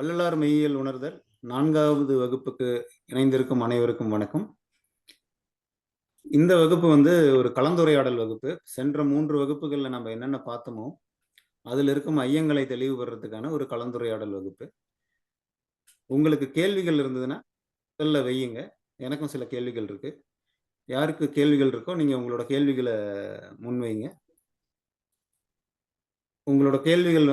வள்ளலார் மெய்யியல் உணர்தல் 4வது வகுப்புக்கு இணைந்திருக்கும் அனைவருக்கும் வணக்கம். இந்த வகுப்பு ஒரு கலந்துரையாடல் வகுப்பு. சென்ற 3 வகுப்புகள்ல நம்ம என்னென்ன பார்த்தோமோ, அதில இருக்கும் ஐயங்களை தெளிவு பெறதுக்கான ஒரு கலந்துரையாடல் வகுப்பு. உங்களுக்கு கேள்விகள் இருந்ததுன்னா, முதல்ல வையுங்க. எனக்கும் சில கேள்விகள் இருக்கு. யாருக்கு கேள்விகள் இருக்கோ, நீங்க உங்களோட கேள்விகள முன்வைங்க. உங்களோட கேள்விகள்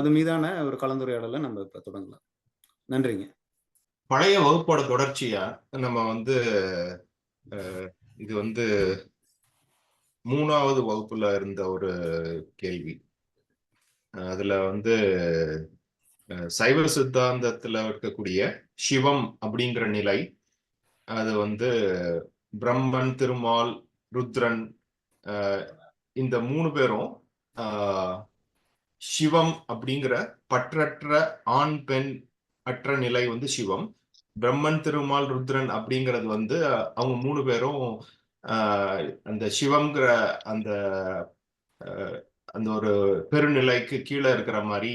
அது மீதான ஒரு கலந்துரையாடல நம்ம இப்ப தொடங்கலாம். நன்றிங்க. பழைய வகுப்போட தொடர்ச்சியா நம்ம இது 3வது வகுப்புல இருந்த ஒரு கேள்வி. அதுல சைவ சித்தாந்தத்துல இருக்கக்கூடிய சிவம் அப்படிங்கிற நிலை, அது பிரம்மன், திருமால், ருத்ரன், இந்த 3 பேரும் சிவம் அப்படிங்கிற பற்றற்ற ஆண் பெண் அற்ற நிலை சிவம். பிரம்மன், திருமால், ருத்ரன் அப்படிங்கிறது அவங்க 3 பேரும் அந்த சிவம்ங்கிற அந்த அந்த ஒரு பெருநிலைக்கு கீழே இருக்கிற மாதிரி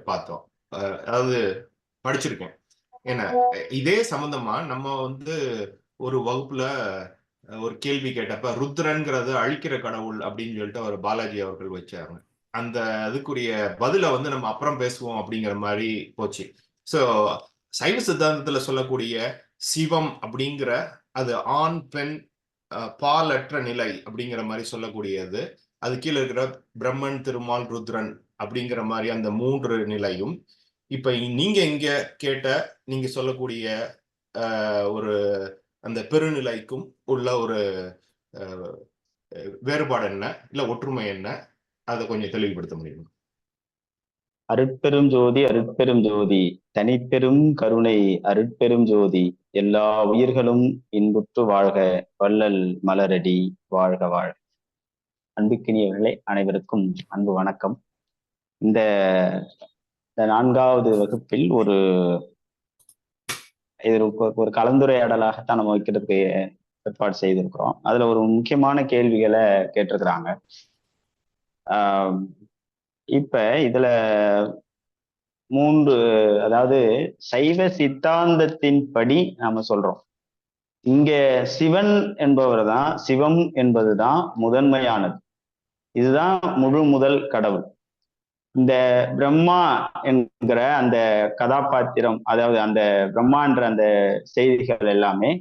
பார்த்தோம். அதாவது படிச்சிருக்கேன். ஏன்னா இதே சம்பந்தமா நம்ம ஒரு வகுப்புல ஒரு கேள்வி கேட்டப்ப ருத்ரன்கிறது அழிக்கிற கடவுள் அப்படின்னு சொல்லிட்டு அவர் பாலாஜி அவர்கள் வச்சாங்க. அந்த அதுக்குரிய பதில நம்ம அப்புறம் பேசுவோம் அப்படிங்கிற மாதிரி போச்சு. சோ சைவ சித்தாந்தத்துல சொல்லக்கூடிய சிவம் அப்படிங்கிற அது ஆண் பெண் பாலற்ற நிலை அப்படிங்கிற மாதிரி சொல்லக்கூடியது. அது கீழே இருக்கிற பிரம்மன், திருமால், ருத்ரன் அப்படிங்கிற மாதிரி அந்த 3 நிலையும், இப்ப நீங்க இங்க கேட்ட நீங்க சொல்லக்கூடிய ஒரு அந்த பெருநிலைக்கும் உள்ள ஒரு வேறுபாடு என்ன, இல்ல ஒற்றுமை என்ன, அதை கொஞ்சம் தெளிவுபடுத்த முடியுமா? அருட்பெரும் ஜோதி, அருட்பெரும் ஜோதி, தனிப்பெரும் கருணை, அருட்பெரும் ஜோதி, எல்லா உயிர்களும் இன்புற்று வாழ்க, வள்ளல் மலரடி வாழ்க வாழ்க. அன்புக்கினியவர்களே, அனைவருக்கும் அன்பு வணக்கம். இந்த 4வது வகுப்பில் ஒரு கலந்துரையாடலாகத்தான் நம்ம வைக்கிறதுக்கு ஏற்பாடு செய்திருக்கிறோம். அதுல ஒரு முக்கியமான கேள்விகளை கேட்டிருக்கிறாங்க. இப்ப இதுல 3, அதாவது சைவ சித்தாந்தத்தின் படி நாம சொல்றோம், இங்க சிவன் என்பவர் தான், சிவம் என்பதுதான் முதன்மையானது. இதுதான் முழு முதல் கடவுள். இந்த பிரம்மா என்கிற அந்த கதாபாத்திரம், அதாவது அந்த பிரம்மா என்ற அந்த செய்திகள் எல்லாமே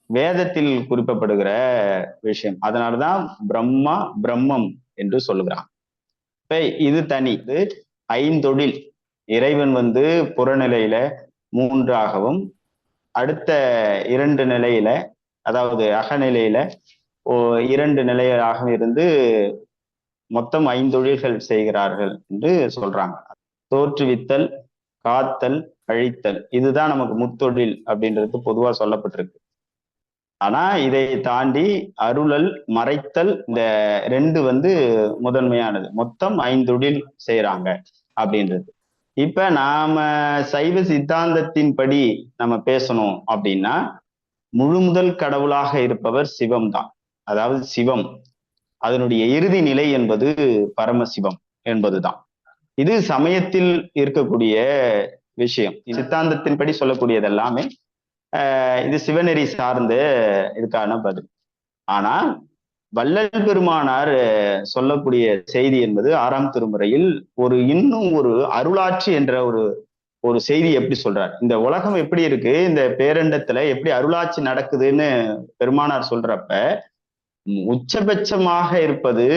வேதத்தில் குறிப்பிடப்படுகிற விஷயம். அதனாலதான் பிரம்மா பிரம்மம் என்று சொல்லுகிறான். இப்ப இது தனி. இது 5 இறைவன் புறநிலையில 3ஆகவும், அடுத்த 2 நிலையில, அதாவது அகநிலையில 2 நிலையாக இருந்து மொத்தம் 5 செய்கிறார்கள் என்று சொல்றாங்க. தோற்றுவித்தல், காத்தல், அழித்தல், இதுதான் நமக்கு முத்தொழில் அப்படின்றது பொதுவா சொல்லப்பட்டிருக்கு. ஆனா இதை தாண்டி அருளல், மறைத்தல், இந்த 2 முதன்மையானது. மொத்தம் 5 செய்யறாங்க அப்படின்றது. இப்ப நாம சைவ சித்தாந்தத்தின் படி நம்ம பேசணும் அப்படின்னா, முழு முதல் கடவுளாக இருப்பவர் சிவம் தான். அதாவது சிவம், அதனுடைய இறுதி நிலை என்பது பரமசிவம் என்பதுதான். இது சமயத்தில் இருக்கக்கூடிய விஷயம். சித்தாந்தத்தின் படி சொல்லக்கூடியது எல்லாமே இது சிவநெறி சார்ந்த இதுக்கான பதில். ஆனால் வள்ளல் பெருமானார் சொல்லக்கூடிய செய்தி என்பது 6ஆம் திருமுறையில் இன்னும் ஒரு அருளாட்சி என்ற ஒரு செய்தி எப்படி சொல்றார். இந்த உலகம் எப்படி இருக்கு, இந்த பேரண்டத்துல எப்படி அருளாட்சி நடக்குதுன்னு பெருமானார் சொல்றப்ப, உச்சபட்சமாக இருப்பது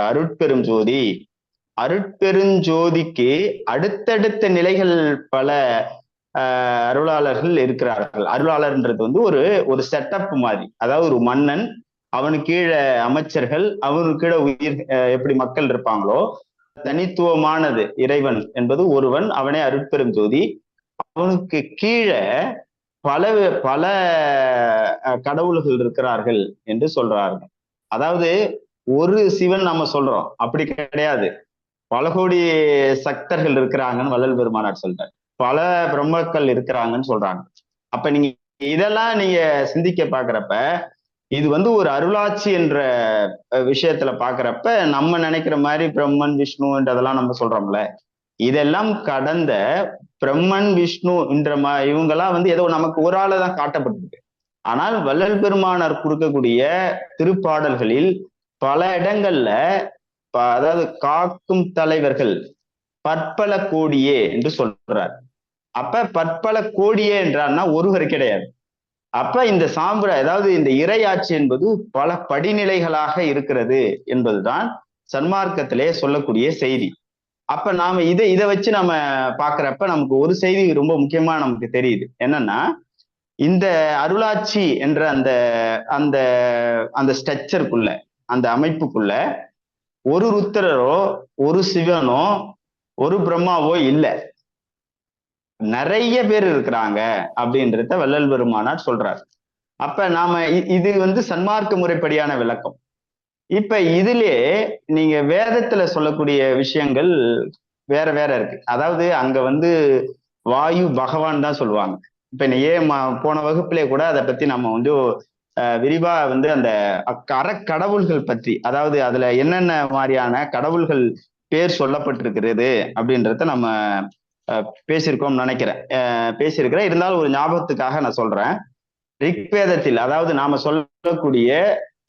அருட்பெரும் ஜோதி. அருட்பெருஞ்சோதிக்கு அடுத்தடுத்த நிலைகள் பல அருளாளர்கள் இருக்கிறார்கள். அருளாளர்ன்றது ஒரு செட்டப் மாதிரி. அதாவது ஒரு மன்னன், அவனுக்கு கீழே அமைச்சர்கள், அவனுக்கு கீழே உயிர் எப்படி மக்கள் இருப்பாங்களோ, தனித்துவமானது இறைவன் என்பது ஒருவன், அவனே அருட்பெரும் ஜோதி. அவனுக்கு கீழே பல பல கடவுள்கள் இருக்கிறார்கள் என்று சொல்றார்கள். அதாவது ஒரு சிவன் நம்ம சொல்றோம், அப்படி கிடையாது. பல கோடி சக்தர்கள் இருக்கிறாங்கன்னு வள்ளல் பெருமானார் சொல்றார். பல பிரம்மக்கள் இருக்கிறாங்கன்னு சொல்றாங்க. அப்ப நீங்க இதெல்லாம் நீங்க சிந்திக்க பாக்குறப்ப, இது வந்து ஒரு அருளாட்சி என்ற விஷயத்துல பாக்குறப்ப நம்ம நினைக்கிற மாதிரி பிரம்மன் விஷ்ணுன்றதெல்லாம் நம்ம சொல்றோம்ல, இதெல்லாம் கடந்த பிரம்மன் விஷ்ணு இவங்கெல்லாம் வந்து ஏதோ நமக்கு ஒரு ஆளை தான் காட்டப்பட்டிருக்கு. ஆனால் வள்ளல் பெருமானார் கொடுக்கக்கூடிய திருப்பாடல்களில் பல இடங்கள்ல அதாவது காக்கும் தலைவர்கள் பற்பல கோடியே என்று சொல்றார். அப்ப பற்பல கோடியே என்றார்னா ஒருவர் கிடையாது. அப்ப இந்த அதாவது இந்த இறையாட்சி என்பது பல படிநிலைகளாக இருக்கிறது என்பதுதான் சன்மார்க்கத்திலே சொல்லக்கூடிய செய்தி. அப்ப நாம இதை வச்சு நம்ம பாக்குறப்ப நமக்கு ஒரு செய்தி ரொம்ப முக்கியமா நமக்கு தெரியுது. என்னன்னா, இந்த அருளாட்சி என்ற அந்த அந்த அந்த ஸ்ட்ரக்சருக்குள்ள, அந்த அமைப்புக்குள்ள ஒரு ருத்திரரோ ஒரு சிவனோ ஒரு பிரம்மாவோ இல்ல, நிறைய பேர் இருக்கிறாங்க அப்படின்றத வள்ளல் பெருமானார் சொல்றார். அப்ப நாம இது வந்து சன்மார்க்க முறைப்படியான விளக்கம். இப்ப இதுலயே நீங்க வேதத்துல சொல்லக்கூடிய விஷயங்கள் வேற வேற இருக்கு. அதாவது அங்க வந்து வாயு பகவான் தான் சொல்லுவாங்க. இப்ப போன வகுப்பிலே கூட அதை பத்தி நம்ம வந்து விரிவா வந்து அந்த கடவுள்கள் பற்றி, அதாவது அதுல என்னென்ன மாதிரியான கடவுள்கள் பேர் சொல்லப்பட்டிருக்கிறது அப்படின்றத நம்ம பேசியிருக்கோம்னு நினைக்கிறேன். பேசியிருக்கிறேன். இருந்தாலும் ஒரு ஞாபகத்துக்காக நான் சொல்றேன். ரிக்வேதத்தில், அதாவது நாம சொல்லக்கூடிய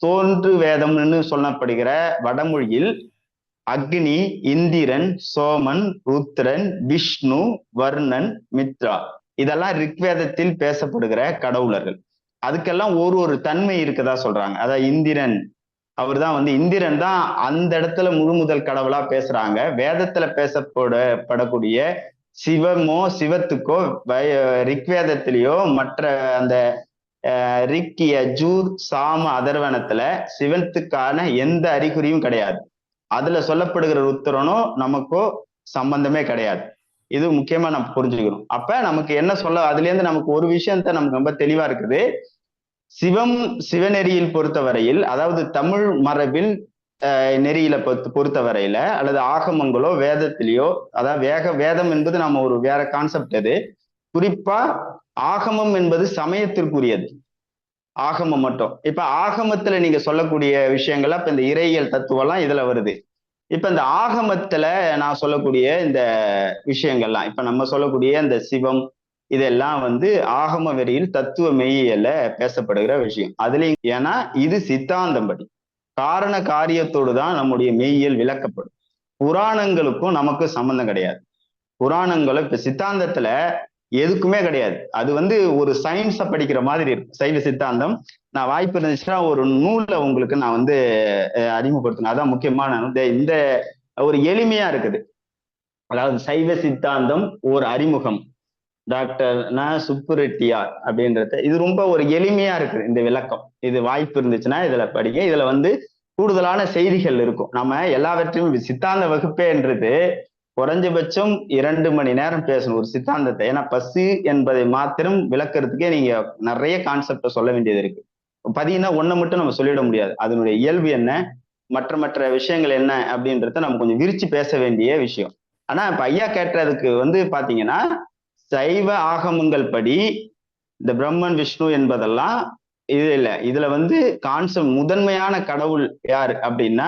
தோன்று வேதம்னு சொல்லப்படுகிற வடமொழியில் அக்னி, இந்திரன், சோமன், ருத்ரன், விஷ்ணு, வர்ணன், மித்ரா, இதெல்லாம் ரிக்வேதத்தில் பேசப்படுகிற கடவுளர்கள். அதுக்கெல்லாம் ஒரு தன்மை இருக்கதா சொல்றாங்க. அதாவது இந்திரன், அவர் தான் வந்து இந்திரன் தான் அந்த இடத்துல முதல் கடவுளா பேசுறாங்க. வேதத்துல பேசப்படக்கூடிய சிவமோ சிவத்துக்கோ ரிக்வேதத்திலேயோ மற்ற அந்த ரிக், யஜூர், சாம அதர்வனத்துல சிவத்துக்கான எந்த அறிகுறியும் கிடையாது. அதுல சொல்லப்படுகிற ருத்திரனோ நமக்கோ சம்பந்தமே கிடையாது. இது முக்கியமா நம்ம புரிஞ்சுக்கணும். அப்ப நமக்கு என்ன சொல்ல, அதுல இருந்து நமக்கு ஒரு விஷயத்த நமக்கு ரொம்ப தெளிவா இருக்குது. சிவநெறியில் பொறுத்தவரையில், அதாவது தமிழ் மரபில் நெறியில பொறுத்தவரையில, அல்லது ஆகமங்களோ வேதத்திலேயோ, அதாவது வேதம் என்பது நம்ம ஒரு வேற கான்செப்ட். அது குறிப்பா ஆகமம் என்பது சமயத்திற்குரியது. ஆகமம் மட்டும். இப்ப ஆகமத்துல நீங்க சொல்லக்கூடிய விஷயங்கள்லாம் இப்ப இந்த இறையியல் தத்துவம் எல்லாம் இதுல வருது. இப்ப இந்த ஆகமத்துல நான் சொல்லக்கூடிய இந்த விஷயங்கள்லாம், இப்ப நம்ம சொல்லக்கூடிய இந்த சிவம், இதெல்லாம் வந்து ஆகம வெறியில் தத்துவ மெய்யியல்ல பேசப்படுகிற விஷயம். அதுலயும் ஏன்னா இது சித்தாந்தம் படி காரண காரியத்தோடு தான் நம்முடைய மெய்யியல் விளக்கப்படும். புராணங்களுக்கும் நமக்கு சம்பந்தம் கிடையாது. புராணங்களும் இப்ப சித்தாந்தத்துல எதுக்குமே கிடையாது. அது வந்து ஒரு சயின்ஸை படிக்கிற மாதிரி இருக்கும் சைவ சித்தாந்தம். நான் வாய்ப்பு இருந்துச்சுன்னா ஒரு நூலை உங்களுக்கு நான் வந்து அறிமுகப்படுத்தணும். அதான் முக்கியமான இந்த ஒரு எளிமையா இருக்குது. அதாவது சைவ சித்தாந்தம் ஒரு அறிமுகம், டாக்டர் சுப்புரெட்டியார் அப்படின்றது. இது ரொம்ப ஒரு எளிமையா இருக்குது இந்த விளக்கம். இது வாய்ப்பு இருந்துச்சுன்னா இதுல படிங்க. இதுல வந்து கூடுதலான செய்திகள் இருக்கும். நம்ம எல்லாவற்றையும் சித்தாந்த வகுப்பேன்றது குறைஞ்சபட்சம் 2 மணி நேரம் பேசணும் ஒரு சித்தாந்தத்தை. ஏன்னா பசு என்பதை மாத்திரம் விளக்குறதுக்கே நீங்க நிறைய கான்செப்ட சொல்ல வேண்டியது இருக்கு. பாத்தீங்கன்னா ஒன்றை மட்டும் நம்ம சொல்லிட முடியாது. அதனுடைய இயல்பு என்ன, மற்ற விஷயங்கள் என்ன அப்படின்றத நம்ம கொஞ்சம் விரிச்சு பேச வேண்டிய விஷயம். ஆனா இப்ப ஐயா கேட்டதுக்கு வந்து பாத்தீங்கன்னா, சைவ ஆகமங்கள் படி இந்த பிரம்மன் விஷ்ணு என்பதெல்லாம் இது இல்லை. இதுல வந்து கான்செப்ட் முதன்மையான கடவுள் யாரு அப்படின்னா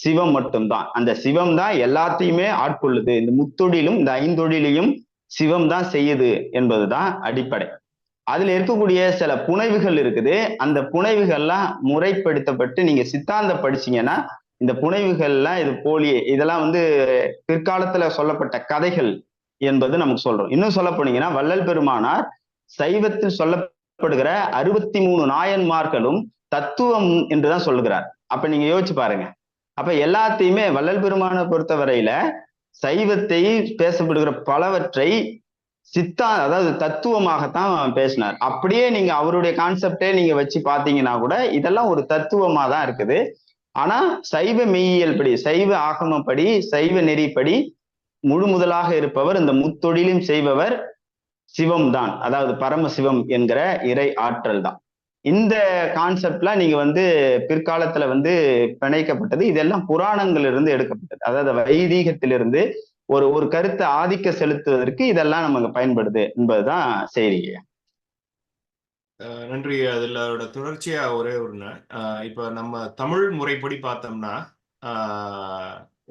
சிவம் மட்டும்தான். அந்த சிவம் தான் எல்லாத்தையுமே ஆட்கொள்ளுது. இந்த முத்தொழிலும் இந்த ஐந்தொழிலையும் சிவம் தான் செய்யுது என்பதுதான் அடிப்படை. அதுல இருக்கக்கூடிய சில புனைவுகள் இருக்குது. அந்த புனைவுகள்லாம் முறைப்படுத்தப்பட்டு நீங்க சித்தாந்த படிச்சீங்கன்னா இந்த புனைவுகள்லாம் இது போலியே, இதெல்லாம் வந்து பிற்காலத்துல சொல்லப்பட்ட கதைகள் என்பது நமக்கு சொல்றோம். இன்னும் சொல்ல போனீங்கன்னா வள்ளல் பெருமானார் சைவத்தில் சொல்லப்படுகிற 63 நாயன்மார்களும் தத்துவம் என்றுதான் சொல்லுகிறார். அப்ப நீங்க யோசிச்சு பாருங்க. அப்ப எல்லாத்தையுமே வள்ளல் பெருமானை பொறுத்தவரையில சைவத்தை பேசப்படுகிற பலவற்றை அதாவது தத்துவமாகத்தான் பேசினார். அப்படியே நீங்க அவருடைய கான்செப்டே நீங்க வச்சு பாத்தீங்கன்னா கூட இதெல்லாம் ஒரு தத்துவமா தான் இருக்குது. ஆனா சைவ மெய்யியல் படி, சைவ ஆகமப்படி, சைவ நெறிப்படி முதலாக இருப்பவர், இந்த முத்தொழிலும் செய்பவர் சிவம் தான். அதாவது பரமசிவம் என்கிற இறை ஆற்றல் தான். இந்த கான்செப்ட்லாம் நீங்க வந்து பிற்காலத்துல வந்து பிணைக்கப்பட்டது. இதெல்லாம் புராணங்களிலிருந்து எடுக்கப்பட்டது. அதாவது வைதீகத்திலிருந்து ஒரு கருத்தை ஆதிக்க செலுத்துவதற்கு இதெல்லாம் நமக்கு பயன்படுது என்பதுதான் செய்தி. நன்றி. அதோட தொடர்ச்சியா ஒரே ஒண்ணு. இப்ப நம்ம தமிழ் முறைப்படி பார்த்தோம்னா,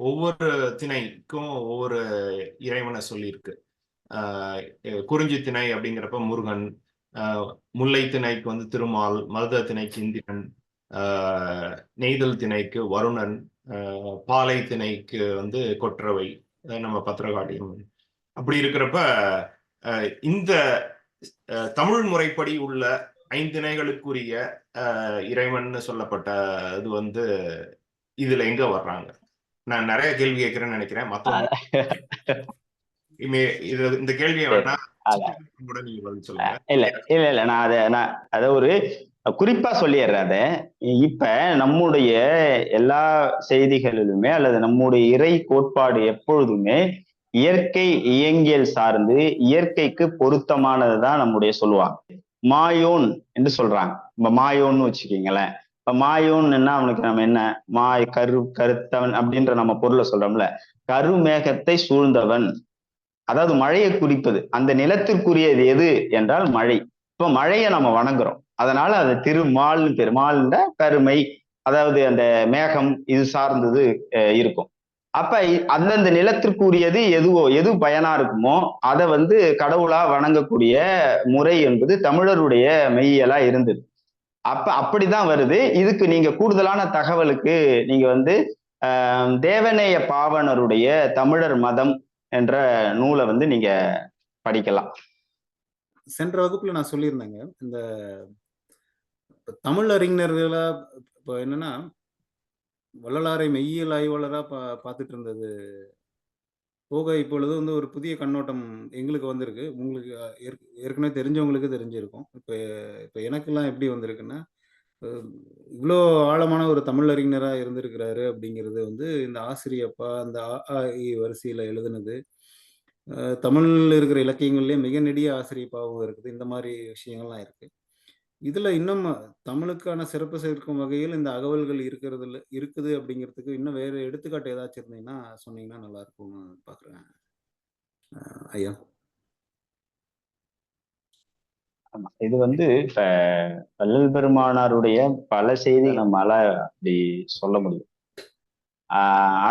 ஒவ்வொரு திணைக்கும் ஒவ்வொரு இறைவனை சொல்லியிருக்கு. குறிஞ்சி திணை அப்படிங்கிறப்ப முருகன், முல்லை திணைக்கு வந்து திருமால், மருத திணைக்கு இந்திரன், நெய்தல் திணைக்கு வருணன், பாலை திணைக்கு வந்து கொற்றவை, நம்ம பத்திரகாளியம். அப்படி இருக்கிறப்ப இந்த தமிழ் முறைப்படி உள்ள 5 திணைகளுக்குரிய இறைவன் சொல்லப்பட்ட இது வந்து இதுல எங்க வர்றாங்க? நான் நிறைய கேள்வி கேட்கிறேன்னு நினைக்கிறேன். மத்தவங்க இந்த கேள்வியை வேணா நீங்க பதில் சொல்லுங்க. இல்ல நான் அத ஒரு குறிப்பா சொல்லிடுறேன். அத இப்ப நம்முடைய எல்லா செய்திகளிலுமே அல்லது நம்முடைய இறை கோட்பாடு எப்பொழுதுமே இயற்கை இயங்கியல் சார்ந்து இயற்கைக்கு பொருத்தமானதுதான் நம்முடைய சொல்லுவாங்க. மாயோன் என்று சொல்றாங்க. இப்ப மாயோன்னு வச்சுக்கீங்களேன். இப்ப மாயோன்னா அவனுக்கு நம்ம என்ன கருத்தவன் அப்படின்ற நம்ம பொருளை சொல்றோம்ல. கருமேகத்தை சூழ்ந்தவன், அதாவது மழையை குறிப்பது. அந்த நிலத்திற்குரியது எது என்றால் மழை. இப்ப மழையை நம்ம வணங்குறோம், அதனால அது திருமால். பெருமாள்ன்ற கருமை, அதாவது அந்த மேகம் இது சார்ந்தது இருக்கும். அப்ப அந்தந்த நிலத்திற்குரியது எது பயனா இருக்குமோ அதை வந்து கடவுளா வணங்கக்கூடிய முறை என்பது தமிழருடைய மெய்யலா இருந்தது. அப்ப அப்படிதான் வருது. இதுக்கு நீங்க கூடுதலான தகவலுக்கு நீங்க வந்து தேவநேய பாவனருடைய தமிழர் மதம் என்ற நூலை வந்து நீங்க படிக்கலாம். சென்ற வகுப்புல நான் சொல்லியிருந்தேங்க, இந்த தமிழ் அறிஞர்களா இப்போ என்னன்னா வள்ளலாரை மெய்யியல் ஆய்வாளரா பார்த்துட்டு இருந்தது போக இப்பொழுது வந்து ஒரு புதிய கண்ணோட்டம் எங்களுக்கு வந்திருக்கு. உங்களுக்கு ஏற்கனவே தெரிஞ்சவங்களுக்கு தெரிஞ்சிருக்கும். இப்போ எனக்கெல்லாம் எப்படி வந்திருக்குன்னா, இவ்வளோ ஆழமான ஒரு தமிழ் அறிஞரா இருந்திருக்கிறாரு அப்படிங்கிறது வந்து இந்த ஆசிரியப்பா அந்த அ, ஆ, இ வரிசையில எழுதுனது, தமிழ்ல இருக்கிற இலக்கியங்கள்லயே மிக நெடிய ஆசிரியப்பாவும் இருக்குது. இந்த மாதிரி விஷயங்கள்லாம் இருக்கு. இதுல இன்னும் தமிழுக்கான சிறப்பு சேர்க்கும் வகையில் இந்த அகவல்கள் இருக்குது அப்படிங்கிறதுக்கு இன்னும் வேற எடுத்துக்காட்டு ஏதாச்சும் இருந்தீங்கன்னா சொன்னீங்கன்னா நல்லா இருக்கும்னு பாக்குறேன் ஐயா. இது வந்து இப்ப வள்ளல் பெருமானாருடைய பல செய்தி நம்மளால அப்படி சொல்ல முடியும்.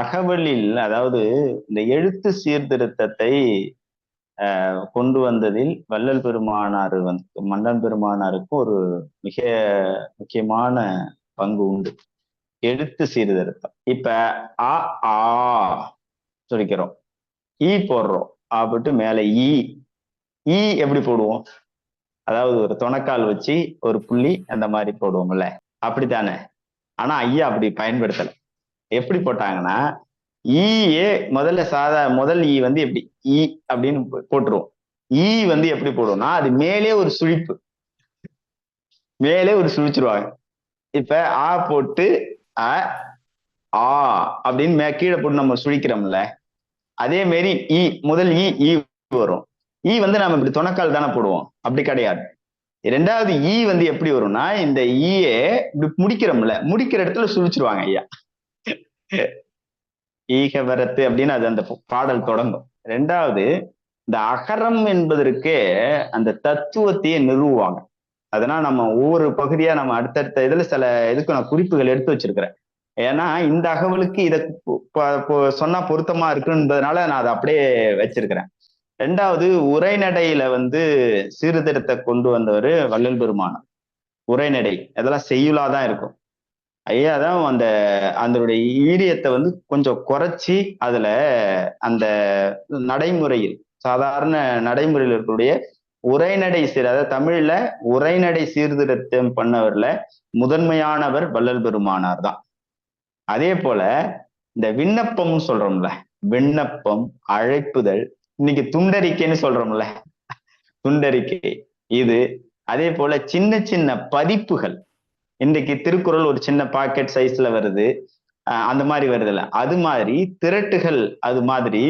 அகவலில், அதாவது இந்த எழுத்து சீர்திருத்தத்தை கொண்டு வந்ததில் வள்ளல் பெருமானார் வந்து மன்னன் பெருமானாருக்கு ஒரு மிக முக்கியமான பங்கு உண்டு. எழுத்து சீர்திருத்தம். இப்ப ஆ சொல்லிக்கிறோம், ஈ போடுறோம், அப்படின்ட்டு மேல ஈ எப்படி போடுவோம்? அதாவது ஒரு தொணக்கால் வச்சு ஒரு புள்ளி அந்த மாதிரி போடுவோம்ல, அப்படித்தானே. ஆனா ஐயா அப்படி பயன்படுத்தல. எப்படி போட்டாங்கன்னா, ஈயே முதல் ஈ வந்து எப்படி ஈ அப்படின்னு போட்டுருவோம். ஈ வந்து எப்படி போடுவோம்னா, அது மேலே ஒரு சுழிச்சிருவாங்க. இப்ப ஆ போட்டு ஆ அப்படின்னு கீழே போட்டு நம்ம சுழிக்கிறோம்ல, அதே மாதிரி முதல் ஈ வரும். ஈ வந்து நம்ம இப்படி தொணக்கால் தானே போடுவோம், அப்படி கிடையாது. ரெண்டாவது ஈ வந்து எப்படி வரும்னா, இந்த ஈயே இப்படி முடிக்கிற இடத்துல சுழிச்சிருவாங்க ஐயா. ஈக வரத்து அப்படின்னு அது அந்த பாடல் தொடங்கும். ரெண்டாவது, இந்த அகரம் என்பதற்கே அந்த தத்துவத்தையே நிறுவுவாங்க. அதனால நம்ம ஒவ்வொரு பகுதியா நம்ம அடுத்தடுத்த இதுல சில இதுக்கு நான் குறிப்புகள் எடுத்து வச்சிருக்கிறேன். ஏன்னா இந்த அகவலுக்கு இதை சொன்னா பொருத்தமா இருக்குன்றதுனால நான் அதை அப்படியே வச்சிருக்கிறேன். ரெண்டாவது, உரைநடையில வந்து சீர்திருத்த கொண்டு வந்தவர் வள்ளல் பெருமானார். உரைநடை அதெல்லாம் செய்யுளாதான் இருக்கும். ஐயா தான் அதனுடைய ஈரியத்தை வந்து கொஞ்சம் குறைச்சி அதுல அந்த நடைமுறையில், சாதாரண நடைமுறையில் இருக்கக்கூடிய உரைநடை அதாவது தமிழ்ல உரைநடை சீர்திருத்தம் பண்ணவர்ல முதன்மையானவர் வள்ளல் பெருமானார் தான். அதே போல இந்த விண்ணப்பம் சொல்றோம்ல, விண்ணப்பம், அழைப்புதல், இன்னைக்கு துண்டறிக்கைன்னு சொல்றோம்ல, துண்டறிக்கை இது. அதே போல சின்ன சின்ன பதிப்புகள், இன்றைக்கு திருக்குறள் ஒரு சின்ன பாக்கெட் சைஸ்ல வருது, அந்த மாதிரி வருதுல்ல, அது மாதிரி திரட்டுகள். அது மாதிரி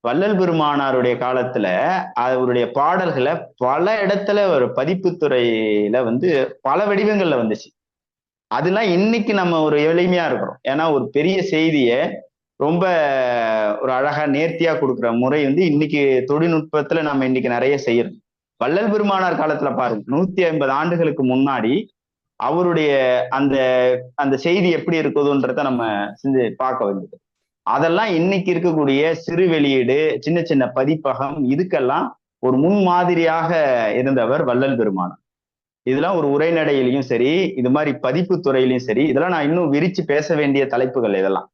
வள்ளல் பெருமானாருடைய காலத்துல அவருடைய பாடல்களை பல இடத்துல ஒரு பதிப்புத்துறையில வந்து பல வடிவங்கள்ல வந்துச்சு. அதெல்லாம் இன்னைக்கு நம்ம ஒரு எளிமையா இருக்கிறோம். ஏன்னா ஒரு பெரிய செய்திய ரொம்ப ஒரு அழகா நேர்த்தியா கொடுக்குற முறை வந்து இன்னைக்கு தொழில்நுட்பத்துல நம்ம இன்னைக்கு நிறைய செய்யறோம். வள்ளல் பெருமானார் காலத்துல பாருங்க, 150 ஆண்டுகளுக்கு முன்னாடி அவருடைய அந்த அந்த செய்தி எப்படி இருக்குதுன்றத நம்ம செஞ்சு பார்க்க வேண்டியது. அதெல்லாம் இன்னைக்கு இருக்கக்கூடிய சிறு வெளியீடு, சின்ன சின்ன பதிப்பகம், இதுக்கெல்லாம் ஒரு முன்மாதிரியாக இருந்தவர் வள்ளல் பெருமானார். இதெல்லாம் ஒரு உரைநடையிலையும் சரி, இது மாதிரி பதிப்பு துறையிலையும் சரி, இதெல்லாம் நான் இன்னும் விரிச்சு பேச வேண்டிய தலைப்புகள் இதெல்லாம்.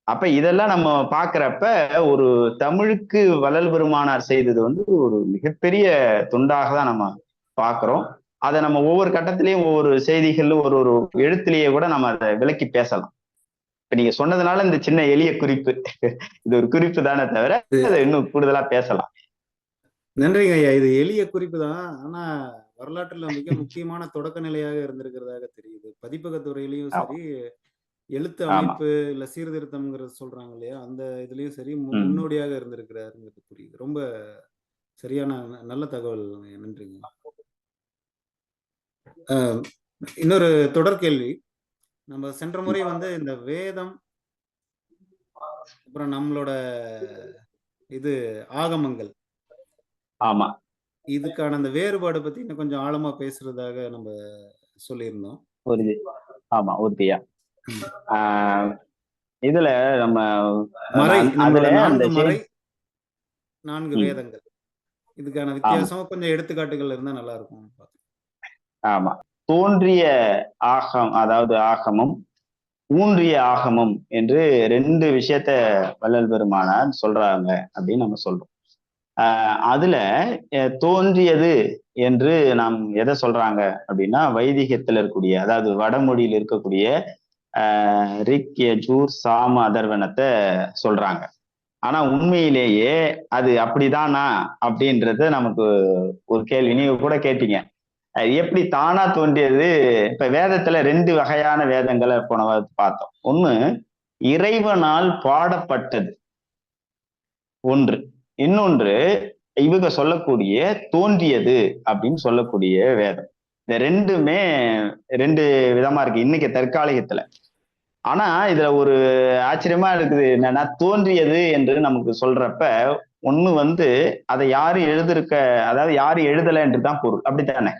அப்ப இதெல்லாம் நம்ம பாக்குறப்ப ஒரு தமிழுக்கு வள்ளல் பெருமானார் செய்தது வந்து ஒரு மிகப்பெரிய துண்டாக தான் நம்ம பாக்குறோம். அதை நம்ம ஒவ்வொரு கட்டத்திலையும் ஒவ்வொரு செய்திகள் ஒரு ஒரு எழுத்துலயே கூட நம்ம அதை விளக்கி பேசலாம். இப்ப நீங்க சொன்னதுனால இந்த சின்ன எளிய குறிப்பு, இது ஒரு குறிப்பு தானே தவிர அதை இன்னும் கூடுதலா பேசலாம். நன்றிங்க ஐயா. இது எளிய குறிப்பு தான். ஆனா வரலாற்றுல மிக முக்கியமான தொடக்க நிலையாக இருந்திருக்கிறதாக தெரியுது. பதிப்பக துறையிலையும் சரி, எழுத்து அமைப்பு இல்ல சீர்திருத்தம்ங்கிறது சொல்றாங்க இல்லையா, அந்த இதுலயும் சரி முன்னோடியாக இருந்திருக்கிறாருங்கிறது புரியுது. ரொம்ப சரியான நல்ல தகவல். நன்றிங்க. இன்னொரு தொடர் கேள்வி. நம்ம சென்ற முறை வந்து இந்த வேதம், அப்புறம் நம்மளோட இது ஆகமங்கள், ஆமா, இதுக்கான அந்த வேறுபாடு பத்தி இன்னும் கொஞ்சம் ஆழமா பேசுறதாக நம்ம சொல்லியிருந்தோம். ஆமா, உறுதியா. இதுல நம்ம மறை, நம்மளோட 4 மறை, 4 வேதங்கள், இதுக்கான வித்தியாசம் கொஞ்சம் எடுத்துக்காட்டுகள் இருந்தா நல்லா இருக்கும். ஆமா, தோன்றிய ஆகம், அதாவது ஆகமம், ஊன்றிய ஆகமம் என்று 2 விஷயத்த வள்ளல் பெருமானார் சொல்றாங்க அப்படின்னு நம்ம சொல்றோம். அதுல தோன்றியது என்று நாம் எதை சொல்றாங்க அப்படின்னா, வைதிகத்துல இருக்கக்கூடிய, அதாவது வடமொழியில் இருக்கக்கூடிய ரிக், யஜூர், சாம, அதர்வனத்தை சொல்றாங்க. ஆனா உண்மையிலேயே அது அப்படிதானா அப்படின்றது நமக்கு ஒரு கேள்வி. நீங்க கூட கேட்டீங்க, எப்படி தானா தோன்றியது. இப்ப வேதத்துல 2 வகையான வேதங்களை போன பார்த்தோம். ஒண்ணு இறைவனால் பாடப்பட்டது ஒன்று, இன்னொன்று இவங்க சொல்லக்கூடிய தோன்றியது அப்படின்னு சொல்லக்கூடிய வேதம். இந்த 2மே 2 விதமா இருக்கு இன்னைக்கு தற்காலிகத்துல. ஆனா இதுல ஒரு ஆச்சரியமா இருக்குது என்னன்னா, தோன்றியது என்று நமக்கு சொல்றப்ப ஒண்ணு வந்து அதை யாரும் எழுதிருக்க, அதாவது யாரும் எழுதல என்றுதான் பொருள், அப்படித்தானே?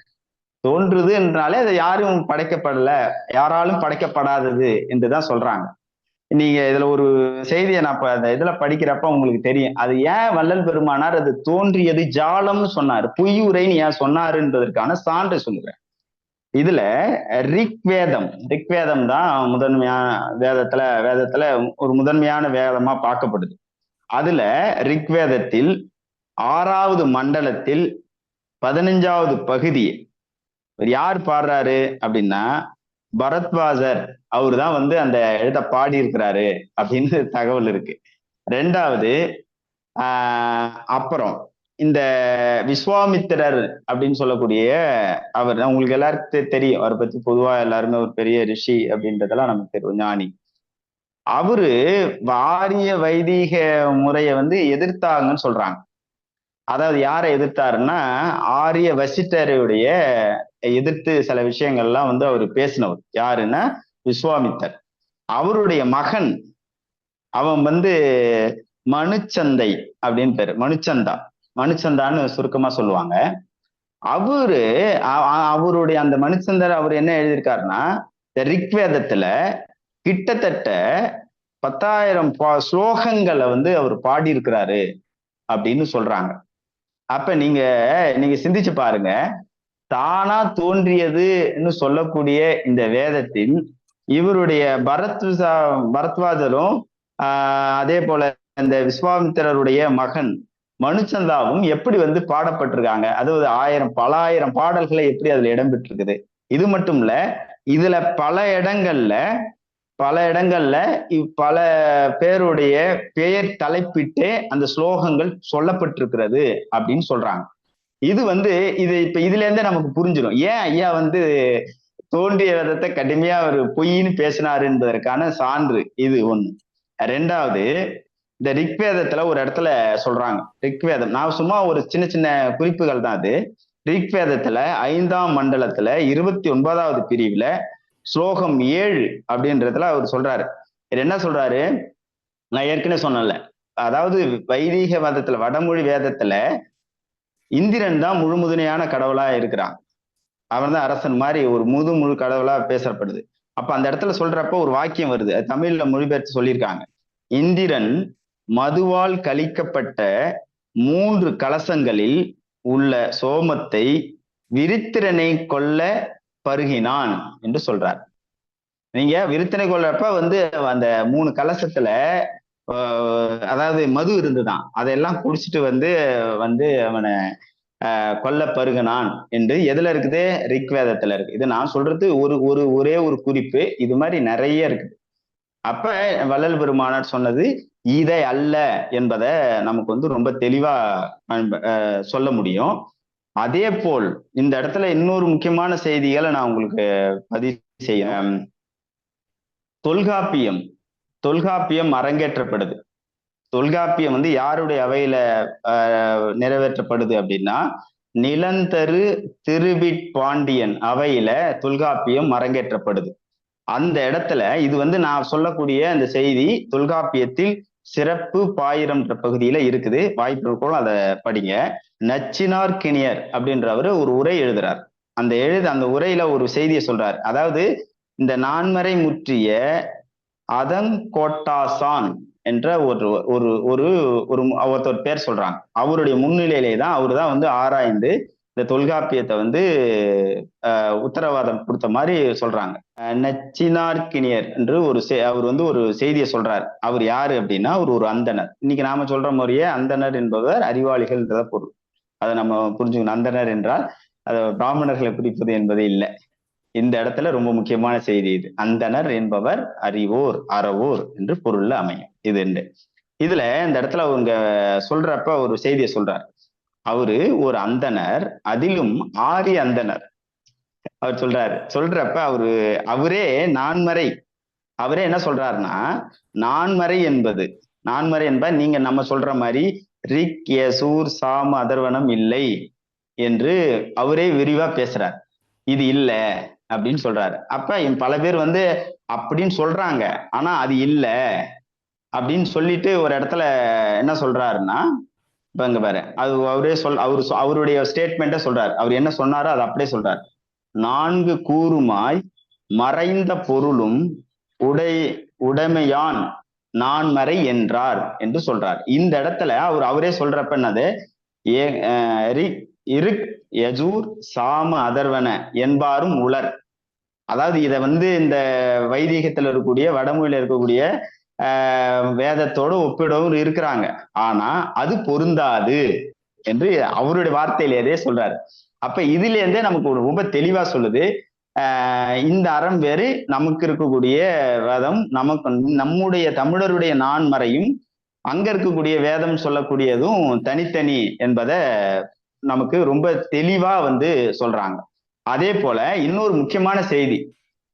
தோன்றுது என்றாலே அதை யாரும் படைக்கப்படல, யாராலும் படைக்கப்படாதது என்றுதான் சொல்றாங்க. நீங்க இதுல ஒரு செய்தியை நான் அந்த இதுல படிக்கிறப்ப உங்களுக்கு தெரியும், அது ஏன் வள்ளல் பெருமானார் அது தோன்றியது ஜாலம்னு சொன்னாரு, பொய்யுரைன்னு ஏன் சொன்னாருன்றதற்கான சான்று சொல்லுறேன். இதுல ரிக்வேதம் தான் முதன்மையான வேதத்துல ஒரு முதன்மையான வேதமா பார்க்கப்படுது. அதுல ரிக்வேதத்தில் 6வது மண்டலத்தில் 15வது பகுதி யார் பாடுறாரு அப்படின்னா, பரத்வாஜர் அவரு தான் வந்து அந்த எழுத பாடி இருக்கிறாரு அப்படின்னு தகவல் இருக்கு. 2வது அப்புறம் இந்த விஸ்வாமித்திரர் அப்படின்னு சொல்லக்கூடிய அவர், உங்களுக்கு எல்லாருக்கும் தெரியும், அவரை பத்தி பொதுவா எல்லாருமே ஒரு பெரிய ரிஷி அப்படின்றதெல்லாம் நமக்கு தெரியும், ஞானி. அவரு ஆரிய வைதிக முறையை வந்து எதிர்த்தாங்கன்னு சொல்றாங்க. அதாவது யாரை எதிர்த்தாருன்னா, ஆரிய வசிட்டருடைய எதிர்த்து சில விஷயங்கள்லாம் வந்து அவர் பேசினவர். யாருன்னா விஸ்வாமித்தர். அவருடைய மகன், அவன் வந்து மனுச்சந்தை அப்படின்னு பேரு, மனுச்சந்தான்னு சுருக்கமா சொல்லுவாங்க. அவருடைய அந்த மனுச்சந்தர் அவர் என்ன எழுதியிருக்காருன்னா, ரிக்வேதத்துல கிட்டத்தட்ட 10,000 ஸ்லோகங்களை வந்து அவர் பாடியிருக்கிறாரு அப்படின்னு சொல்றாங்க. அப்ப நீங்க சிந்திச்சு பாருங்க, தானா தோன்றியதுன்னு சொல்லக்கூடிய இந்த வேதத்தில் இவருடைய பரத்வாஜரும் அதே போல இந்த விஸ்வாமித்திரருடைய மகன் மனுச்சந்தாவும் எப்படி வந்து பாடப்பட்டிருக்காங்க, அதாவது பல ஆயிரம் பாடல்களை எப்படி அதுல இடம்பெற்றிருக்குது. இது மட்டும் இல்ல, இதுல பல இடங்கள்ல பல பேருடைய பெயர் தலைப்பிட்டே அந்த ஸ்லோகங்கள் சொல்லப்பட்டிருக்கிறது அப்படின்னு சொல்றாங்க. இது வந்து இப்ப இதுல இருந்தே நமக்கு புரிஞ்சிடும் ஏன் ஐயா வந்து தோன்றிய விதத்தை கடுமையா ஒரு பொய்ன்னு பேசினாரு என்பதற்கான சான்று இது ஒண்ணு. 2வது, இந்த ரிக்வேதத்துல ஒரு இடத்துல சொல்றாங்க, ரிக்வேதம், நான் சும்மா ஒரு சின்ன சின்ன குறிப்புகள் தான் அது. ரிக்வேதத்துல 5ஆம் மண்டலத்துல 29வது பிரிவுல ஸ்லோகம் 7 அப்படின்றதுல அவர் சொல்றாரு. என்ன சொல்றாரு, நான் ஏற்கனவே சொன்னேன்ல, அதாவது வைதிக வேதத்துல, வடமொழி வேதத்துல இந்திரன் தான் முழுமுதனையான கடவுளா இருக்கிறான். அவன் தான் அரசன் மாதிரி ஒரு முழு கடவுளா பேசப்படுது. அப்ப அந்த இடத்துல சொல்றப்ப ஒரு வாக்கியம் வருது, அது தமிழ்ல மொழிபெயர்த்து சொல்லியிருக்காங்க. இந்திரன் மதுவால் கழிக்கப்பட்ட 3 கலசங்களில் உள்ள சோமத்தை விருத்திரனை கொல்ல பருகினான் என்று சொல்றார். நீங்க விருத்தினை கொள்றப்ப அந்த 3 கலசத்துல அதாவது மது இருந்துதான், அதையெல்லாம் குடிச்சிட்டு வந்து அவனை கொல்ல பருகனான் என்று எதுல இருக்குது? ரிக்வேதத்துல இருக்கு. இது நான் சொல்றது ஒரே ஒரு குறிப்பு. இது மாதிரி நிறைய இருக்குது. அப்ப வள்ளல் பெருமானார் சொன்னது இதை அல்ல என்பதை நமக்கு ரொம்ப தெளிவா சொல்ல முடியும். அதே போல் இந்த இடத்துல இன்னொரு முக்கியமான செய்திகளை நான் உங்களுக்கு பதிவு செய்ய, தொல்காப்பியம் அரங்கேற்றப்படுது. தொல்காப்பியம் யாருடைய அவையில நிறைவேற்றப்படுது அப்படின்னா, நிலந்தரு திருவிற்பாண்டியன் அவையில தொல்காப்பியம் அரங்கேற்றப்படுது. அந்த இடத்துல இது நான் சொல்லக்கூடிய அந்த செய்தி தொல்காப்பியத்தில் சிறப்பு பாயிரம் பகுதியில இருக்குது. வாய்ப்பு இருக்கும், அதை படிங்க. நச்சினார்க்கினியர் அப்படின்றவரு ஒரு உரை எழுதுறார். அந்த உரையில ஒரு செய்தியை சொல்றார். அதாவது இந்த நான்மறை முற்றிய அதங்கோட்டாசான் என்ற ஒருத்தர் பேர் சொல்றாங்க. அவருடைய முன்னிலையிலே தான் அவரு தான் ஆராய்ந்து இந்த தொல்காப்பியத்தை உத்தரவாதம் கொடுத்த மாதிரி சொல்றாங்க. நச்சினார்க்கினியர் என்று அவர் ஒரு செய்தியை சொல்றார். அவர் யாரு அப்படின்னா ஒரு அந்தணர். இன்னைக்கு நாம சொல்ற முறையே அந்தணர் என்பவர் அறிவாளிகள் என்றத பொருள். அதை நம்ம புரிஞ்சுக்கணும். அந்தணர் என்றால் அதை பிராமணர்களை குறிப்பது என்பது இல்லை. இந்த இடத்துல ரொம்ப முக்கியமான செய்தி இது. அந்தணர் என்பவர் அறிவோர் அறவோர் என்று பொருள்ல அமையும். இதுல இந்த இடத்துல அவங்க சொல்றப்ப ஒரு செய்தியை சொல்றார். அவரு ஒரு அந்தணர், அதிலும் ஆரிய அந்தணர். அவர் சொல்றப்ப அவரே நான்மறை, அவரே என்ன சொல்றாருன்னா, நான்மறை என்பது நீங்க நம்ம சொல்ற மாதிரி ரிக் யசூர் சாம அதர்வனம் இல்லை என்று அவரே விரிவா பேசுறார். இது இல்ல அப்படின்னு சொல்றாரு. அப்ப பல பேர் அப்படின்னு சொல்றாங்க, ஆனா அது இல்ல அப்படின்னு சொல்லிட்டு ஒரு இடத்துல என்ன சொல்றாருன்னா, இப்ப இங்க பாரு, அது அவருடைய ஸ்டேட்மெண்ட்டை சொல்றாரு. அவர் என்ன சொன்னாரோ அதை அப்படியே சொல்றாரு. 4 கூறுமாய் மறைந்த பொருளும் உடைமையான் நான்மறை என்றார் என்று சொல்றார். இந்த இடத்துல அவரே சொல்றப்ப என்னது, இருக் யஜூர் சாம அதர்வன என்பாரும் உலர். அதாவது இதை இந்த வைதீகத்துல இருக்கக்கூடிய வடமொழியில இருக்கக்கூடிய வேதத்தோடு ஒப்பிடவும் இருக்கிறாங்க, ஆனா அது பொருந்தாது என்று அவருடைய வார்த்தையிலேயே சொல்றாரு. அப்ப இதுல இருந்தே நமக்கு ரொம்ப தெளிவா சொல்லுது, இந்த அறம் வேறு, நமக்கு இருக்கக்கூடிய வேதம், நம்முடைய தமிழருடைய நான்மறையும் அங்க இருக்கக்கூடிய வேதம் சொல்லக்கூடியதும் தனித்தனி என்பதை நமக்கு ரொம்ப தெளிவா சொல்றாங்க. அதே போல இன்னொரு முக்கியமான செய்தி,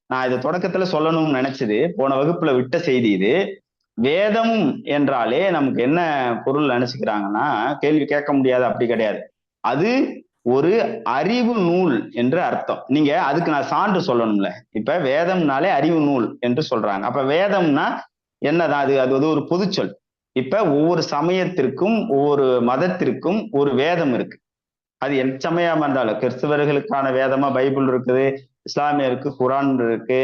நான் இதை தொடக்கத்துல சொல்லணும்னு நினைச்சது, போன வகுப்புல விட்ட செய்தி இது. வேதம் என்றாலே நமக்கு என்ன பொருள் நினைச்சுக்கிறாங்கன்னா, கேள்வி கேட்க முடியாது, அப்படி கிடையாது. அது ஒரு அறிவு நூல் என்று அர்த்தம். நீங்க அதுக்கு நான் சான்று சொல்லணும்ல. இப்ப வேதம்னாலே அறிவு நூல் என்று சொல்றாங்க. அப்ப வேதம்னா என்னதான்? அது ஒரு பொதுச்சொல். இப்ப ஒவ்வொரு சமயத்திற்கும் ஒவ்வொரு மதத்திற்கும் ஒரு வேதம் இருக்கு. அது எச்சமயமா இருந்தாலும், கிறிஸ்தவர்களுக்கான வேதமா பைபிள் இருக்குது, இஸ்லாமியருக்கு குரான் இருக்கு,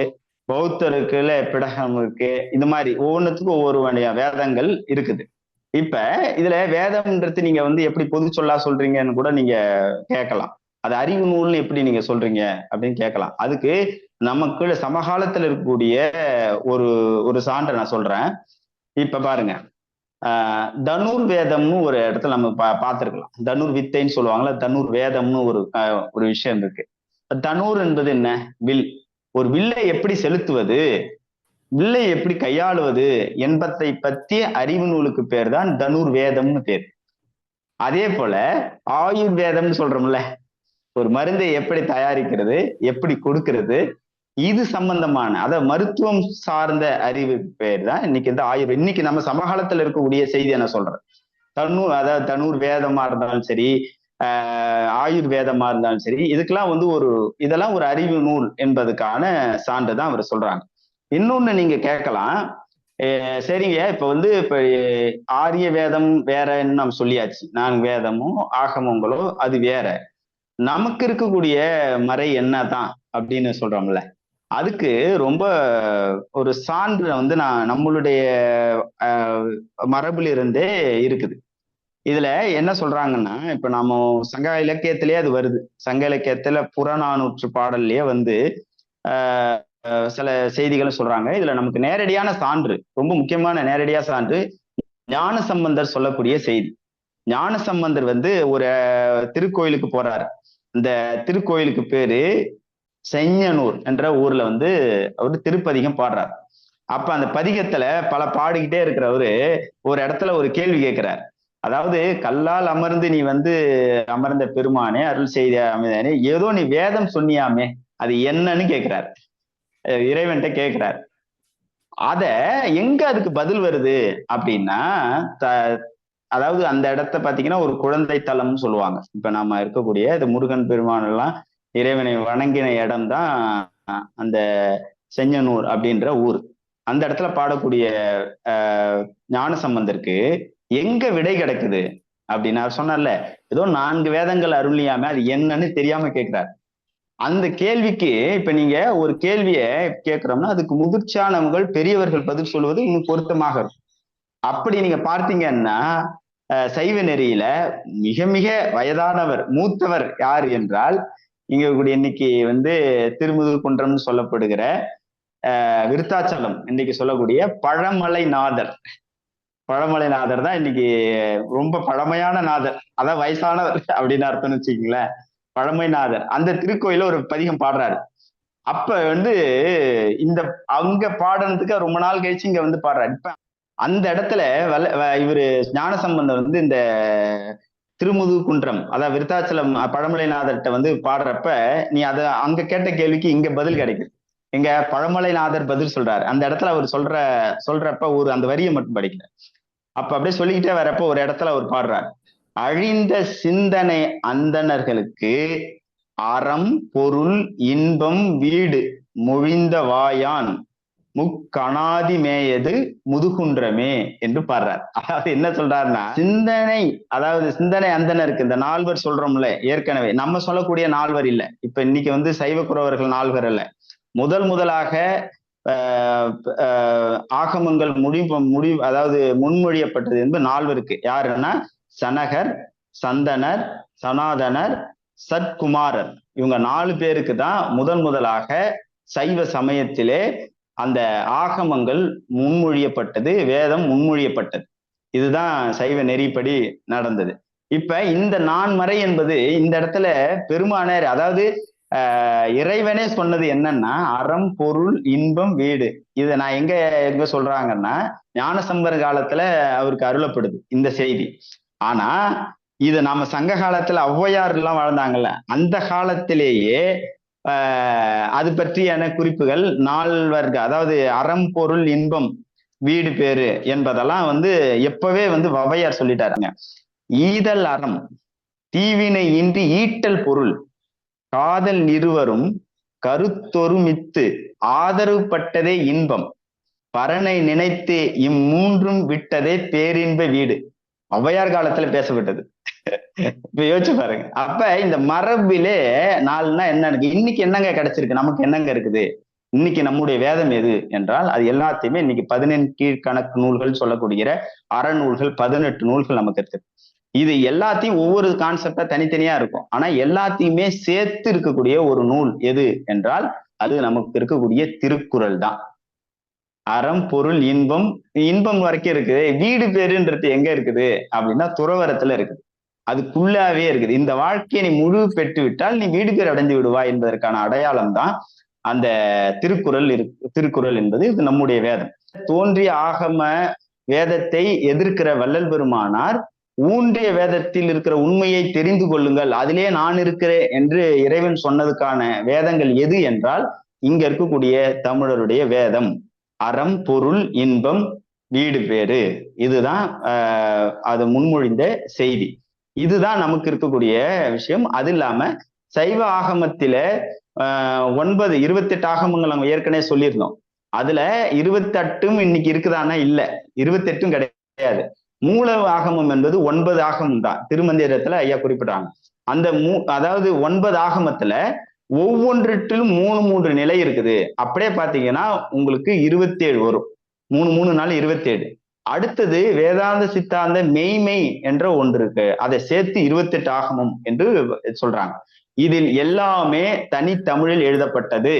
பௌத்தருக்குல பிடகம் இருக்கு. இது மாதிரி ஒவ்வொன்றுத்துக்கும் ஒவ்வொரு வேதங்கள் இருக்குது. இப்ப இதுல வேதம்ன்றது நீங்க எப்படி பொது சொல்லா சொல்றீங்கன்னு கூட நீங்க கேட்கலாம். அது அறிவு நூல்னு எப்படி நீங்க சொல்றீங்க அப்படின்னு கேட்கலாம். அதுக்கு நமக்கு சமகாலத்துல இருக்கக்கூடிய ஒரு சான்றை நான் சொல்றேன். இப்ப பாருங்க, தனுர் வேதம்னு ஒரு இடத்துல நம்ம பார்த்திருக்கலாம். தனுர் வித்தைன்னு சொல்லுவாங்கல்ல, தனுர் வேதம்னு ஒரு விஷயம் இருக்கு. தனுர் என்பது என்ன? வில். ஒரு வில்லை எப்படி செலுத்துவது, வில்லை எப்படி கையாளுவது என்பதை பற்றிய அறிவு நூலுக்கு பேர் தான் தனுர் வேதம்னு பேர். அதே போல ஆயுர்வேதம்னு சொல்றோம்ல, ஒரு மருந்தை எப்படி தயாரிக்கிறது, எப்படி கொடுக்கிறது, இது சம்பந்தமான மருத்துவம் சார்ந்த அறிவு பேர் தான் இன்னைக்கு இன்னைக்கு நம்ம சமகாலத்துல இருக்கக்கூடிய செய்தியை நான் சொல்றேன். அதாவது தனுர் வேதமா இருந்தாலும் சரி, ஆயுர்வேதமா இருந்தாலும் சரி, இதுக்கெல்லாம் இதெல்லாம் ஒரு அறிவு நூல் என்பதுக்கான சான்று தான் அவர் சொல்றாங்க. இன்னொன்னு நீங்க கேட்கலாம், சரிங்க. இப்ப ஆரிய வேதம் வேறன்னு நம்ம சொல்லியாச்சு. 4 வேதமும் ஆகமங்களோ அது வேற. நமக்கு இருக்கக்கூடிய மறை என்னதான் அப்படின்னு சொல்றோம்ல, அதுக்கு ரொம்ப ஒரு சான்று வந்து நம்மளுடைய மரபிலிருந்தே இருக்குது. இதுல என்ன சொல்றாங்கன்னா, இப்ப நம்ம சங்க இலக்கியத்திலேயே அது வருது. சங்க இலக்கியத்துல புறநானூற்று பாடல்லையே வந்து சில செய்திகளை சொல்றாங்க. இதுல நமக்கு நேரடியான சான்று, ரொம்ப முக்கியமான நேரடியா சான்று ஞானசம்பந்தர் சொல்லக்கூடிய செய்தி. ஞானசம்பந்தர் வந்து ஒரு திருக்கோயிலுக்கு போறாரு. இந்த திருக்கோயிலுக்கு பேரு செஞ்சனூர் என்ற ஊர்ல வந்து அவரு திருப்பதிகம் பாடுறார். அப்ப அந்த பதிகத்துல பல பாடிக்கிட்டே இருக்கிறவரு ஒரு இடத்துல ஒரு கேள்வி கேட்கிறார். அதாவது, கல்லால் அமர்ந்து நீ வந்து அமர்ந்த பெருமானே, அருள் செய்த அமைதானே, ஏதோ நீ வேதம் சொன்னியாமே, அது என்னன்னு கேட்கிறார். இறைவன்கிட்ட கேட்கிறார். அத எங்க அதுக்கு பதில் வருது அப்படின்னா, அதாவது அந்த இடத்த பாத்தீங்கன்னா ஒரு குழந்தை தலம்னு சொல்லுவாங்க. இப்ப நாம இருக்கக்கூடிய இது முருகன் பெருமான் எல்லாம் இறைவனை வணங்கின இடம் தான் அந்த செஞ்சனூர் அப்படின்ற ஊர். அந்த இடத்துல பாடக்கூடிய ஞானசம்பந்தருக்கு எங்க விடை கிடைக்குது அப்படின்னு சொன்னார்ல, ஏதோ 4 வேதங்கள் அருளியாம அது என்னன்னு தெரியாம கேட்கிறார். அந்த கேள்விக்கு இப்ப நீங்க ஒரு கேள்விய கேட்கிறோம்னா அதுக்கு முதிர்ச்சியானவர்கள் பெரியவர்கள் பதில் சொல்வது இன்னும் பொருத்தமாக இருக்கும். அப்படி நீங்க பார்த்தீங்கன்னா சைவ நெறியில மிக மிக வயதானவர், மூத்தவர் யார் என்றால், இங்க கூடிய இன்னைக்கு வந்து திருமுதுகுன்றம்னு சொல்லப்படுகிற விருத்தாச்சலம் இன்னைக்கு சொல்லக்கூடிய பழமலைநாதர். பழமலைநாதர் தான் இன்னைக்கு ரொம்ப பழமையான நாதர், அதான் வயசானவர் அப்படின்னு அர்த்தம்னு வச்சுக்கீங்களேன். பழமைநாதர் அந்த திருக்கோயில ஒரு பதிகம் பாடுறாரு. அப்ப வந்து இந்த அங்க பாடுறதுக்கு ரொம்ப நாள் கழிச்சு இங்க வந்து பாடுறாரு. இப்ப அந்த இடத்துல இவரு ஞானசம்பந்தர் வந்து இந்த திருமுதுகுன்றம், அதாவது விருத்தாச்சலம் பழமலைநாதர்கிட்ட வந்து பாடுறப்ப நீ அத அங்க கேட்ட கேள்விக்கு இங்க பதில் கிடைக்குது. எங்க பழமலைநாதர் பதில் சொல்றாரு. அந்த இடத்துல அவர் சொல்றப்ப ஒரு அந்த வரியை மட்டும் படிக்கல. அப்ப அப்படியே சொல்லிக்கிட்டே வரப்ப ஒரு இடத்துல அவர் பாடுறார். அழிந்த சிந்தனை அந்தணர்களுக்கு அறம் பொருள் இன்பம் வீடு மொழிந்த வாயான் முக்கணாதி மேயது முதுகுன்றமே என்று பாடுறார். அதாவது என்ன சொல்றாருன்னா, சிந்தனை, அதாவது சிந்தனை அந்தனருக்கு இந்த 4 சொல்றோம்ல, ஏற்கனவே நம்ம சொல்லக்கூடிய 4 இல்ல. இப்ப இன்னைக்கு வந்து சைவ குரவர்கள் 4 அல்ல. முதலாக ஆகமங்கள் அதாவது முன்மொழியப்பட்டது என்பது 4 யாருன்னா சனகர், சந்தனர், சனாதனர், சத்குமாரர். இவங்க 4 பேருக்கு தான் முதலாக சைவ சமயத்திலே அந்த ஆகமங்கள் முன்மொழியப்பட்டது, வேதம் முன்மொழியப்பட்டது. இதுதான் சைவ நெறிப்படி நடந்தது. இப்ப இந்த நான்மறை என்பது இந்த இடத்துல பெருமானார், அதாவது இறைவனே சொன்னது என்னன்னா அறம் பொருள் இன்பம் வீடு. இதை நான் எங்க சொல்றாங்கன்னா ஞானசம்பந்தர் காலத்துல அவருக்கு அருளப்படுது இந்த செய்தி. ஆனா இது நாம சங்க காலத்துல ஔவையார் எல்லாம் வாழ்ந்தாங்கல்ல, அந்த காலத்திலேயே அது பற்றியான குறிப்புகள் 4 அதாவது அறம் பொருள் இன்பம் வீடு பேரு என்பதெல்லாம் வந்து எப்பவே வந்து ஔவையார் சொல்லிட்டாருங்க. ஈதல் அறம் தீவினை இன்றி ஈட்டல் பொருள் காதல் இருவரும் கருத்தொருமித்து ஆதரவு பட்டதே இன்பம் பரனை நினைத்து இம்மூன்றும் விட்டதே பேரின்ப வீடு. ஔவையார் காலத்துல பேசப்பட்டது. இப்ப யோசிச்சு பாருங்க. அப்ப இந்த மரபிலே 4னா என்ன இருக்கு, இன்னைக்கு என்னங்க கிடைச்சிருக்கு, நமக்கு என்னங்க இருக்குது? இன்னைக்கு நம்முடைய வேதம் எது என்றால் அது எல்லாத்தையுமே இன்னைக்கு 18 கீழ்கணக்கு நூல்கள் சொல்லக்கூடிய அறநூல்கள் 18 நூல்கள் நமக்கு இருக்கு. இது எல்லாத்தையும் ஒவ்வொரு கான்செப்டா தனித்தனியா இருக்கும். ஆனா எல்லாத்தையுமே சேர்த்து இருக்கக்கூடிய ஒரு நூல் எது என்றால் அது நமக்கு இருக்கக்கூடிய திருக்குறள் தான். அறம் பொருள் இன்பம், இன்பம் வரைக்கும் இருக்குது. வீடு பேருன்றது எங்க இருக்குது அப்படின்னா துறவரத்துல இருக்குது, அதுக்குள்ளாவே இருக்குது. இந்த வாழ்க்கையை நீ முழு பெற்று விட்டால் நீ வீடு பேர் அடைந்து விடுவாய் என்பதற்கான அடையாளம் தான் அந்த திருக்குறள் என்பது. இது நம்முடைய வேதம். தோன்றிய ஆகம வேதத்தை எதிர்க்கிற வள்ளல் பெருமானார் ஊன்றிய வேதத்தில் இருக்கிற உண்மையை தெரிந்து கொள்ளுங்கள், அதிலே நான் இருக்கிறேன் என்று இறைவன் சொன்னதுக்கான வேதங்கள் எது என்றால் இங்க இருக்கக்கூடிய தமிழருடைய வேதம் அறம் பொருள் இன்பம் வீடு பேரு. இதுதான் அது முன்மொழிந்த செய்தி. இதுதான் நமக்கு இருக்கக்கூடிய விஷயம். அது இல்லாம சைவ ஆகமத்தில 28 ஆகமங்கள் நம்ம ஏற்கனவே சொல்லியிருந்தோம். அதுல 28 இன்னைக்கு இருக்குதானா? இல்ல, 28 கிடையாது. மூல ஆகமம் என்பது 9 ஆகமம் தான். திருமந்திரத்துல ஐயா குறிப்பிட்டாங்க. அந்த அதாவது 9 ஆகமத்துல ஒவ்வொன்றிலும் 3 நிலை இருக்குது. அப்படியே பாத்தீங்கன்னா உங்களுக்கு 27 வரும். 3 4 27. அடுத்தது வேதாந்த சித்தாந்த மெய்மை என்ற ஒன்று இருக்கு. அதை சேர்த்து 28 ஆகமம் என்று சொல்றாங்க. இதில் எல்லாமே தனித்தமிழில் எழுதப்பட்டது.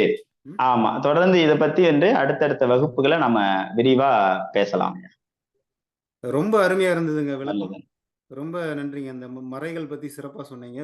ஆமா, தொடர்ந்து இதை பத்தி வந்து அடுத்தடுத்த வகுப்புகளை நம்ம விரிவா பேசலாம். ரொம்ப அருமையா இருந்ததுங்க விளக்கம். ரொம்ப நன்றிங்க. அந்த மறைகள் பத்தி சிறப்பா சொன்னீங்க.